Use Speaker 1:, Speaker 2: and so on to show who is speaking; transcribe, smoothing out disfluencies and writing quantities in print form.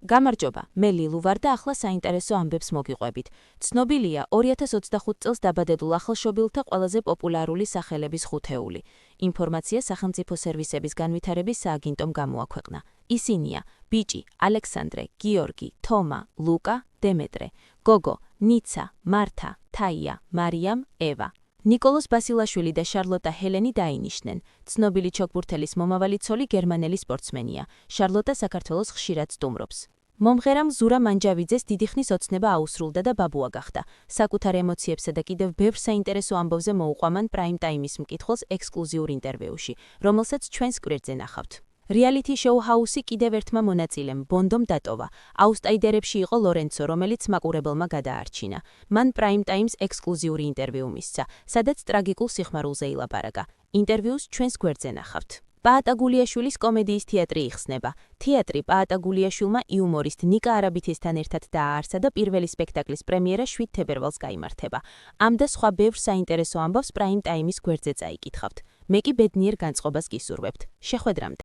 Speaker 1: გამარჯობა, მე ლილუ ვარ და ახლა საინტერესო ამბებს მოგიყვებით. ცნობილია 2025 წელს დაბადებულ ახალშობილთა ყველაზე პოპულარული სახელების ხუთეული. ინფორმაცია სახელმწიფო სერვისების განვითარების სააგენტომ გამოაქვეყნა. ისინია: ბიჭი, ალექსანდრე, გიორგი, თომა, ლუკა, დემეტრე, გოგო, ნიცა, მართა, თაია, მარიამ, ევა. ნიკოლოზ ბასილაშვილი და შარლოტა ჰელენი დაინიშნენ. ცნობილი ჩოგბურთელის მომავალი ცოლი გერმანელი სპორტსმენია. შარლოტა საქართველოს ხშირად სტუმრობს. მომღერამ ზურა მანჯავიძეს დიდი ხნის ოცნება აუსრულდა და ბაბუა გახდა. საკუთარ ემოციებსა და კიდევ ბევრ საინტერესო ამბავზე მოუყვამან პრაიმ ტაიმის მკითხველს ექსკლუზიურ ინტერვიუში, რომელსაც ჩვენს კვირტზე ნახავთ. რეალითი შოუ ჰაუსი კიდევ ერთმა მონაწილემ, ბონდომ დატოვა. აუსტაიდერებში იყო ლორენცო, რომელიც მაყურებელმა გადაარჩინა. მან პრაიმ ტაიმს ექსკლუზიური ინტერვიუ მისცა, სადაც ტრაგიკულ სიხმარულზე ილაპარაკა. ინტერვიუს ჩვენს კვირტზე ნახავთ. პაატა გულიაშვილის კომედიის თეატრი იხსნება. თეატრი პაატა გულიაშვილმა იუმორისტ ნიკა არაბითესთან ერთად დააარსა და პირველი სპექტაკლის პრემიერა 7 თებერვალს გაიმართება. ამ და სხვა ბევრ საინტერესო ამბავს პრაიმ ტაიმის გვერდზე წაიკითხავთ. მე კი ბედნიერ განწყობას გისურვებთ. შეხვედრამდე.